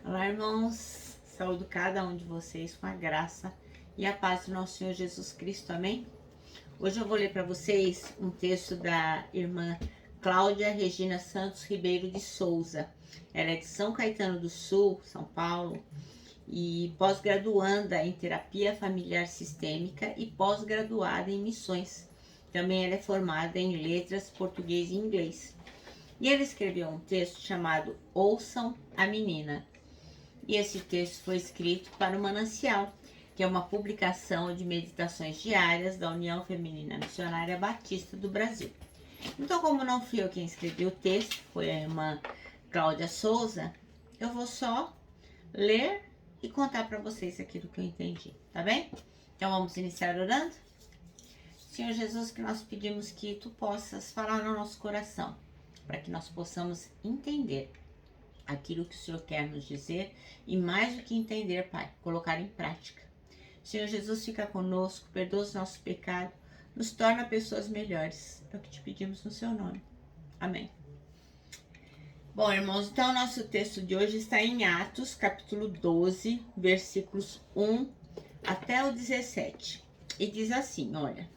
Olá, irmãos. Saúdo cada um de vocês com a graça e a paz do nosso Senhor Jesus Cristo. Amém? Hoje eu vou ler para vocês um texto da irmã Cláudia Regina Santos Ribeiro de Souza. Ela é de São Caetano do Sul, São Paulo, e pós-graduanda em terapia familiar sistêmica e pós-graduada em missões. Também ela é formada em letras, português e inglês. E ela escreveu um texto chamado Ouçam a Menina. E esse texto foi escrito para o Manancial, que é uma publicação de meditações diárias da União Feminina Missionária Batista do Brasil. Então, como não fui eu quem escrevi o texto, foi a irmã Cláudia Souza, eu vou só ler e contar para vocês aquilo que eu entendi, tá bem? Então, vamos iniciar orando? Senhor Jesus, que nós pedimos que Tu possas falar no nosso coração, para que nós possamos entender aquilo que o Senhor quer nos dizer e, mais do que entender, Pai, colocar em prática. Senhor Jesus, fica conosco, perdoa os nossos pecados, nos torna pessoas melhores. É o que te pedimos no seu nome. Amém. Bom, irmãos, então o nosso texto de hoje está em Atos, capítulo 12, versículos 1 até o 17. E diz assim, olha...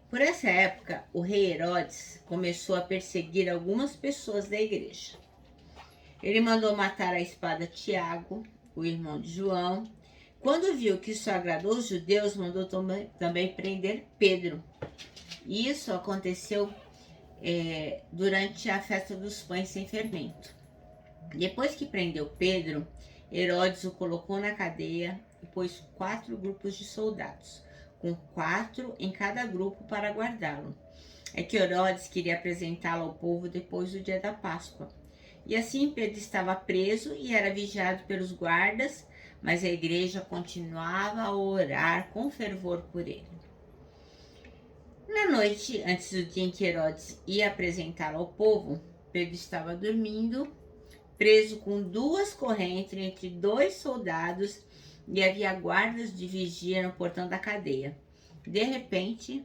Por essa época, o rei Herodes começou a perseguir algumas pessoas da igreja. Ele mandou matar a espada Tiago, o irmão de João. Quando viu que isso agradou os judeus, mandou também prender Pedro. E isso aconteceu durante a festa dos pães sem fermento. Depois que prendeu Pedro, Herodes o colocou na cadeia e pôs 4 grupos de soldados, com 4 em cada grupo para guardá-lo. É que Herodes queria apresentá-lo ao povo depois do dia da Páscoa. E assim Pedro estava preso e era vigiado pelos guardas, mas a igreja continuava a orar com fervor por ele. Na noite, antes do dia em que Herodes ia apresentá-lo ao povo, Pedro estava dormindo, preso com 2 correntes entre 2 soldados, e havia guardas de vigia no portão da cadeia. De repente,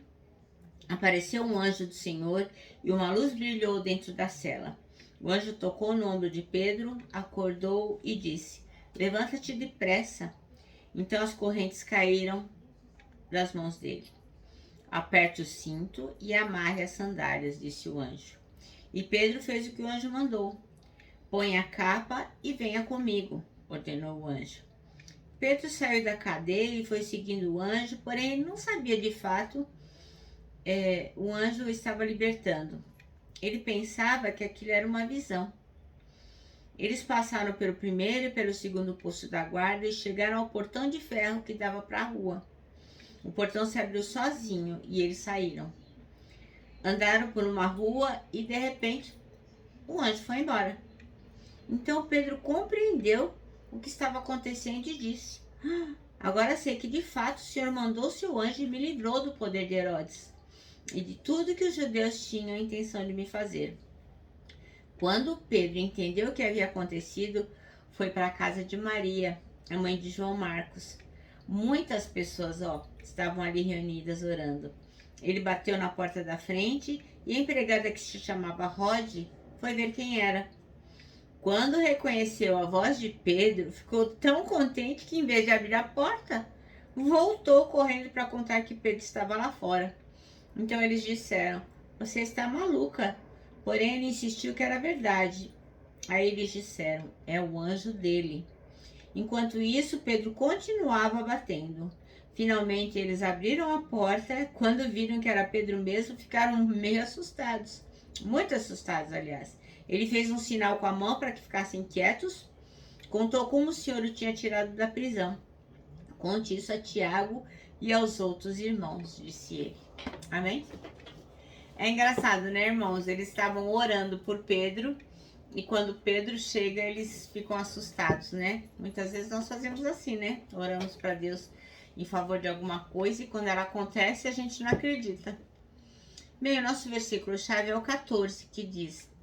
apareceu um anjo do Senhor e uma luz brilhou dentro da cela. O anjo tocou no ombro de Pedro, acordou e disse: "Levanta-te depressa." Então as correntes caíram das mãos dele. "Aperte o cinto e amarre as sandálias", disse o anjo. E Pedro fez o que o anjo mandou. "Põe a capa e venha comigo", ordenou o anjo. Pedro saiu da cadeia e foi seguindo o anjo, porém ele não sabia de fato o anjo o estava libertando. Ele pensava que aquilo era uma visão. Eles passaram pelo primeiro e pelo segundo posto da guarda e chegaram ao portão de ferro que dava para a rua. O portão se abriu sozinho e eles saíram. Andaram por uma rua e, de repente, o anjo foi embora. Então Pedro compreendeu o que estava acontecendo e disse: "Agora sei que de fato o Senhor mandou seu anjo e me livrou do poder de Herodes e de tudo que os judeus tinham a intenção de me fazer." Quando Pedro entendeu o que havia acontecido, foi para a casa de Maria, a mãe de João Marcos. Muitas pessoas estavam ali reunidas orando. Ele bateu na porta da frente e a empregada, que se chamava Rode, foi ver quem era. Quando reconheceu a voz de Pedro, ficou tão contente que, em vez de abrir a porta, voltou correndo para contar que Pedro estava lá fora. Então eles disseram: "Você está maluca." Porém ele insistiu que era verdade. Aí eles disseram: "É o anjo dele." Enquanto isso, Pedro continuava batendo. Finalmente eles abriram a porta. Quando viram que era Pedro mesmo, ficaram meio assustados. Muito assustados, aliás. Ele fez um sinal com a mão para que ficassem quietos. Contou como o Senhor o tinha tirado da prisão. "Conte isso a Tiago e aos outros irmãos", disse ele. Amém? É engraçado, né, irmãos? Eles estavam orando por Pedro e quando Pedro chega, eles ficam assustados, né? Muitas vezes nós fazemos assim, né? Oramos para Deus em favor de alguma coisa e quando ela acontece, a gente não acredita. Bem, o nosso versículo-chave é o 14, que diz: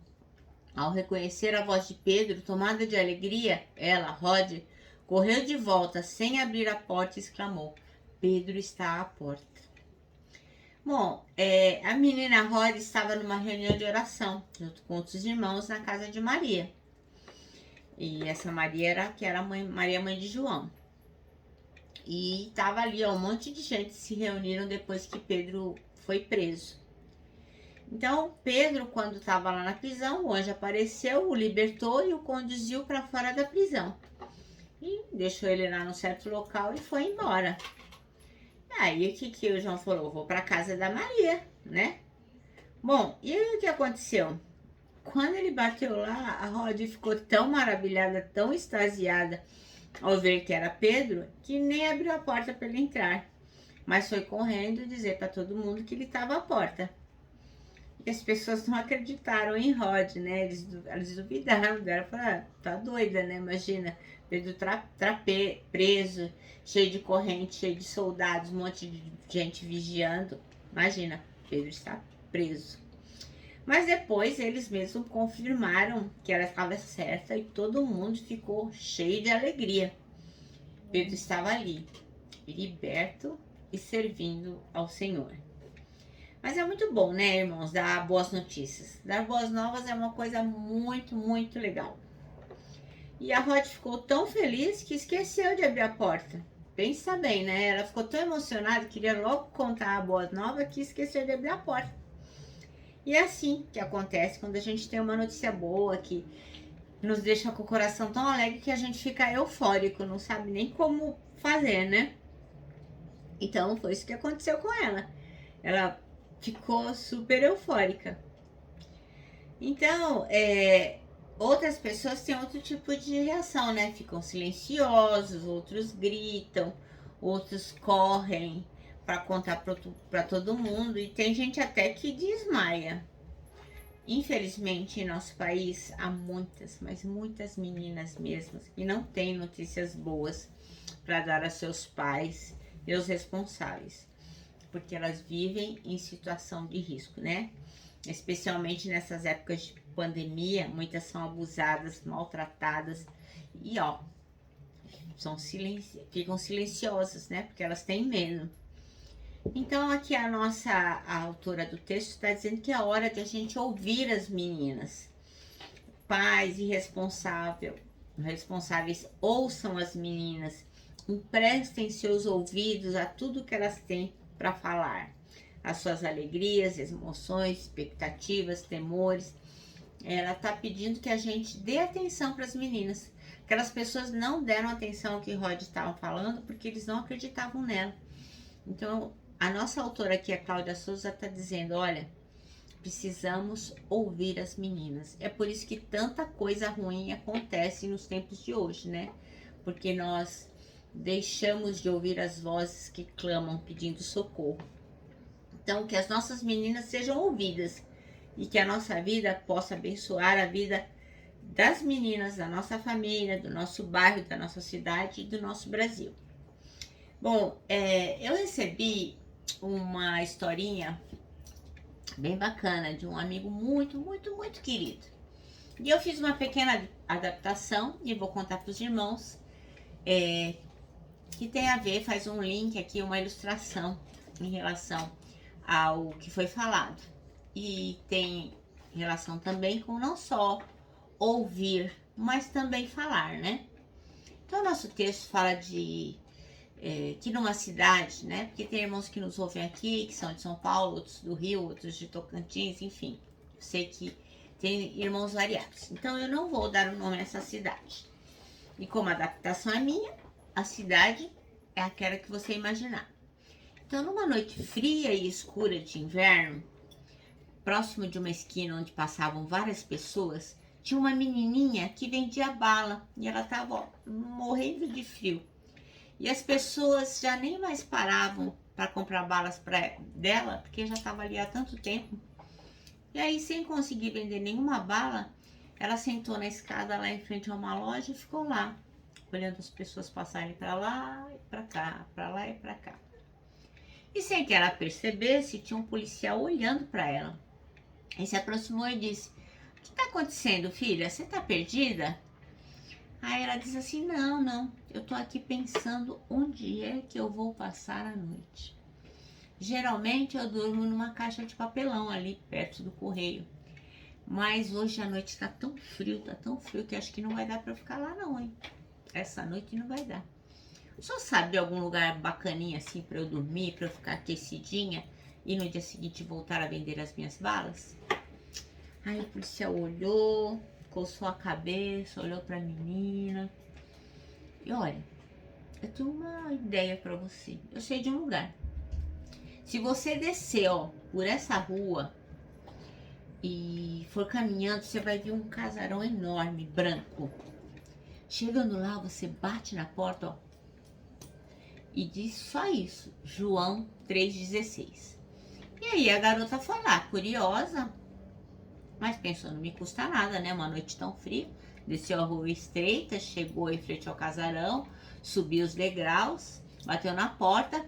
"Ao reconhecer a voz de Pedro, tomada de alegria, ela, Rode, correu de volta sem abrir a porta e exclamou: 'Pedro está à porta.'" Bom, a menina Rode estava numa reunião de oração, junto com outros irmãos, na casa de Maria. E essa Maria era a mãe, Maria, mãe de João. E tava ali, ó, um monte de gente se reuniram depois que Pedro foi preso. Então, Pedro, quando estava lá na prisão, o anjo apareceu, o libertou e o conduziu para fora da prisão. E deixou ele lá num certo local e foi embora. Aí, o que o João falou? Vou para casa da Maria, né? Bom, e aí o que aconteceu? Quando ele bateu lá, a Rod ficou tão maravilhada, tão extasiada ao ver que era Pedro, que nem abriu a porta para ele entrar. Mas foi correndo dizer para todo mundo que ele estava à porta. E as pessoas não acreditaram em Rod, né? Eles duvidaram dela. Falaram, ah, tá doida, né? Imagina, Pedro preso, cheio de corrente, cheio de soldados, um monte de gente vigiando. Imagina, Pedro está preso. Mas depois eles mesmos confirmaram que ela estava certa e todo mundo ficou cheio de alegria. Pedro estava ali, liberto e servindo ao Senhor. Mas é muito bom, né, irmãos, dar boas notícias. Dar boas novas é uma coisa muito, muito legal. E a Rod ficou tão feliz que esqueceu de abrir a porta. Pensa bem, né? Ela ficou tão emocionada, queria logo contar a boa nova que esqueceu de abrir a porta. E é assim que acontece quando a gente tem uma notícia boa que nos deixa com o coração tão alegre que a gente fica eufórico, não sabe nem como fazer, né? Então foi isso que aconteceu com ela. Ela ficou super eufórica. Então, outras pessoas têm outro tipo de reação, né? Ficam silenciosos, outros gritam, outros correm para contar para todo mundo. E tem gente até que desmaia. Infelizmente, em nosso país, há muitas, mas muitas meninas mesmo que não têm notícias boas para dar a seus pais e aos responsáveis, porque elas vivem em situação de risco, né? Especialmente nessas épocas de pandemia, muitas são abusadas, maltratadas e, ó, ficam silenciosas, né? Porque elas têm medo. Então, aqui a autora do texto está dizendo que é a hora de a gente ouvir as meninas. Pais e responsáveis ouçam as meninas, emprestem seus ouvidos a tudo que elas têm para falar. As suas alegrias, emoções, expectativas, temores. Ela está pedindo que a gente dê atenção para as meninas. Aquelas pessoas não deram atenção ao que Rod estava falando porque eles não acreditavam nela. Então, a nossa autora aqui, a Cláudia Souza, está dizendo, olha, precisamos ouvir as meninas. É por isso que tanta coisa ruim acontece nos tempos de hoje, né? Porque nós deixamos de ouvir as vozes que clamam pedindo socorro. Então, que as nossas meninas sejam ouvidas e que a nossa vida possa abençoar a vida das meninas, da nossa família, do nosso bairro, da nossa cidade e do nosso Brasil. Bom, eu recebi uma historinha bem bacana de um amigo muito, muito, muito querido. E eu fiz uma pequena adaptação e vou contar para os irmãos, que tem a ver, faz um link aqui, uma ilustração em relação ao que foi falado. E tem relação também com não só ouvir, mas também falar, né? Então, o nosso texto fala de que numa cidade, né? Porque tem irmãos que nos ouvem aqui, que são de São Paulo, outros do Rio, outros de Tocantins, enfim. Eu sei que tem irmãos variados. Então, eu não vou dar o nome a essa cidade. E como a adaptação é minha, a cidade é aquela que você imaginar. Então, numa noite fria e escura de inverno, próximo de uma esquina onde passavam várias pessoas, tinha uma menininha que vendia bala e ela estava morrendo de frio. E as pessoas já nem mais paravam para comprar balas dela, porque já estava ali há tanto tempo. E aí, sem conseguir vender nenhuma bala, ela sentou na escada lá em frente a uma loja e ficou lá, olhando as pessoas passarem para lá e para cá, para lá e para cá. E sem que ela percebesse, tinha um policial olhando para ela. Ele se aproximou e disse: "O que está acontecendo, filha? Você está perdida?" Aí ela disse assim: não, eu tô aqui pensando onde é que eu vou passar a noite. Geralmente eu durmo numa caixa de papelão ali perto do correio. Mas hoje à noite tá tão frio que acho que não vai dar pra ficar lá não, hein? Essa noite não vai dar. O senhor sabe de algum lugar bacaninha assim pra eu dormir, pra eu ficar aquecidinha e no dia seguinte voltar a vender as minhas balas? Aí o policial olhou, coçou a cabeça, olhou pra menina. E olha, eu tenho uma ideia pra você. Eu sei de um lugar. Se você descer, ó, por essa rua e for caminhando, você vai ver um casarão enorme, branco. Chegando lá, você bate na porta, ó, e diz só isso, João 3,16. E aí a garota foi lá, curiosa, mas pensou, não me custa nada, né? Uma noite tão fria. Desceu a rua estreita, chegou em frente ao casarão, subiu os degraus, bateu na porta,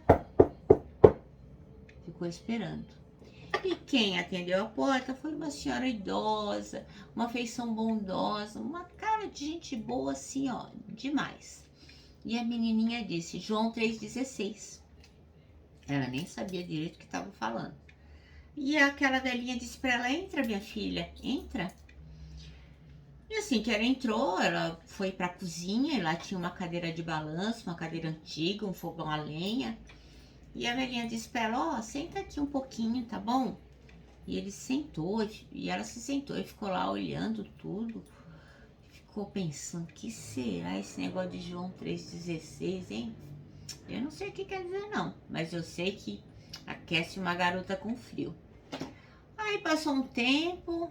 ficou esperando. E quem atendeu a porta foi uma senhora idosa, uma feição bondosa, uma cara de gente boa assim, ó, demais. E a menininha disse, João 3,16. Ela nem sabia direito o que estava falando. E aquela velhinha disse para ela, entra minha filha, entra. E assim que ela entrou, ela foi para a cozinha e lá tinha uma cadeira de balanço, uma cadeira antiga, um fogão a lenha. E a velhinha disse para ela, ó, senta aqui um pouquinho, tá bom? E ele sentou, e ela se sentou e ficou lá olhando tudo. Ficou pensando, que será esse negócio de João 3,16, hein? Eu não sei o que quer dizer não, mas eu sei que aquece uma garota com frio. Aí passou um tempo,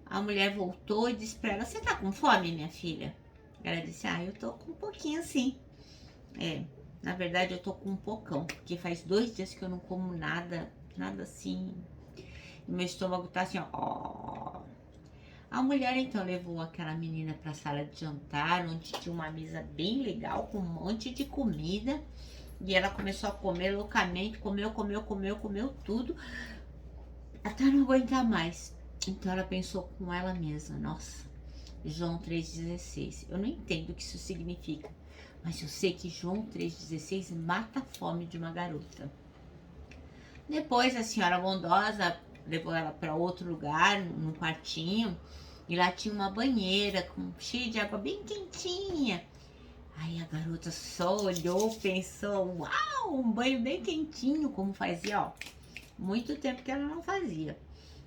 a mulher voltou e disse pra ela, você tá com fome, minha filha? Ela disse, eu tô com um pouquinho sim. Na verdade eu tô com um pocão, porque faz 2 dias que eu não como nada, nada assim. E meu estômago tá assim, ó. A mulher então levou aquela menina pra sala de jantar, onde tinha uma mesa bem legal, com um monte de comida. E ela começou a comer loucamente, comeu tudo, até não aguentar mais. Então ela pensou com ela mesma, nossa, João 3,16. Eu não entendo o que isso significa, mas eu sei que João 3,16 mata a fome de uma garota. Depois a senhora bondosa levou ela para outro lugar, num quartinho, e lá tinha uma banheira cheia de água bem quentinha. Aí a garota só olhou, pensou, uau, um banho bem quentinho, como fazia, ó, muito tempo que ela não fazia.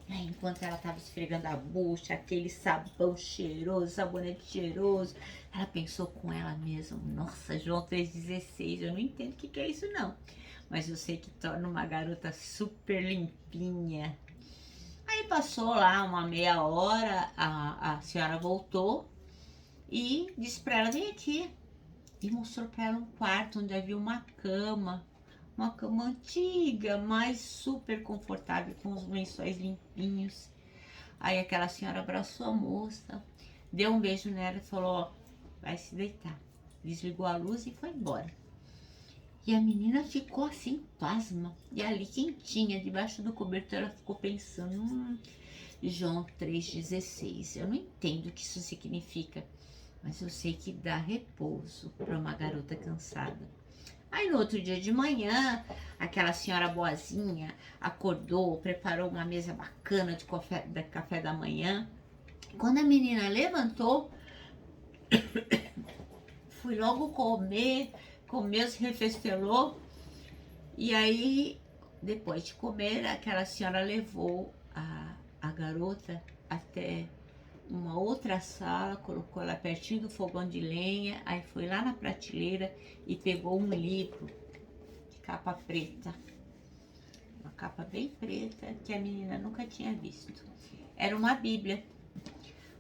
Aí, enquanto ela tava esfregando a bucha, aquele sabão cheiroso, sabonete cheiroso, ela pensou com ela mesma, nossa, João 3,16, eu não entendo o que é isso não, mas eu sei que torna uma garota super limpinha. Aí passou lá uma meia hora, a senhora voltou e disse pra ela, vem aqui. E mostrou para ela um quarto onde havia uma cama antiga, mas super confortável, com os lençóis limpinhos. Aí aquela senhora abraçou a moça, deu um beijo nela e falou, ó, vai se deitar. Desligou a luz e foi embora. E a menina ficou assim, pasma, e ali quentinha, debaixo do cobertor, ela ficou pensando, João 3,16, eu não entendo o que isso significa, mas eu sei que dá repouso para uma garota cansada. Aí no outro dia de manhã, aquela senhora boazinha acordou, preparou uma mesa bacana de café da manhã. Quando a menina levantou, fui logo comeu, se refestelou. E aí, depois de comer, aquela senhora levou a garota até uma outra sala, colocou ela pertinho do fogão de lenha, aí foi lá na prateleira e pegou um livro de capa preta, uma capa bem preta que a menina nunca tinha visto. Era uma Bíblia.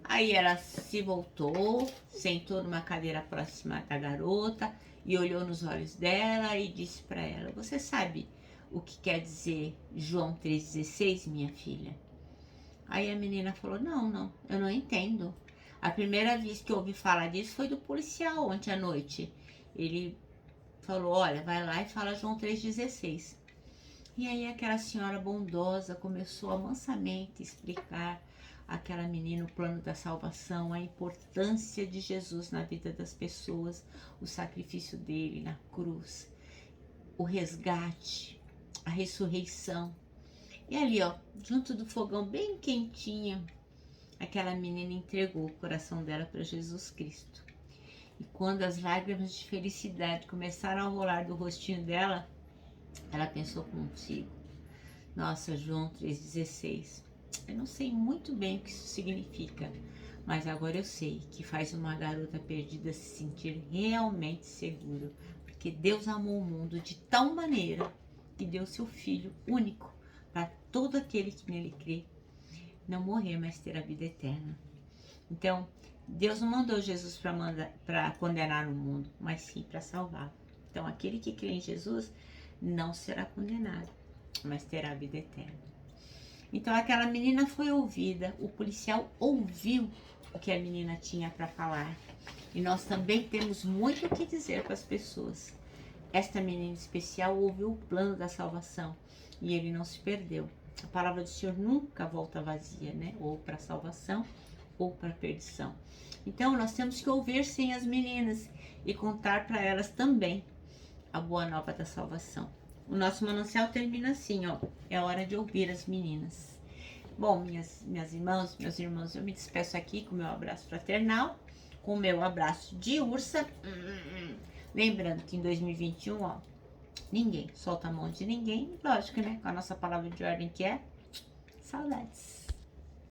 Aí ela se voltou, sentou numa cadeira próxima da garota e olhou nos olhos dela e disse para ela, você sabe o que quer dizer João 3,16, minha filha? Aí a menina falou, não, eu não entendo. A primeira vez que eu ouvi falar disso foi do policial ontem à noite. Ele falou, olha, vai lá e fala João 3,16. E aí aquela senhora bondosa começou a mansamente explicar àquela menina o plano da salvação, a importância de Jesus na vida das pessoas, o sacrifício dele na cruz, o resgate, a ressurreição. E ali, ó, junto do fogão bem quentinha, aquela menina entregou o coração dela para Jesus Cristo. E quando as lágrimas de felicidade começaram a rolar do rostinho dela, ela pensou consigo: nossa, João 3,16. Eu não sei muito bem o que isso significa, mas agora eu sei que faz uma garota perdida se sentir realmente segura, porque Deus amou o mundo de tal maneira que deu seu Filho único para todo aquele que nele crê não morrer, mas ter a vida eterna. Então, Deus não mandou Jesus para condenar o mundo, mas sim para salvar. Então, aquele que crê em Jesus não será condenado, mas terá a vida eterna. Então, aquela menina foi ouvida, o policial ouviu o que a menina tinha para falar. E nós também temos muito o que dizer para as pessoas. Esta menina especial ouviu o plano da salvação e ele não se perdeu. A palavra do Senhor nunca volta vazia, né? Ou para salvação ou para perdição. Então, nós temos que ouvir sim as meninas e contar para elas também a boa nova da salvação. O nosso manancial termina assim, ó. É hora de ouvir as meninas. Bom, minhas irmãs, meus irmãos, eu me despeço aqui com o meu abraço fraternal, com o meu abraço de ursa. Lembrando que em 2021, ó, ninguém solta a mão de ninguém. Lógico, né? Com a nossa palavra de ordem que é saudades.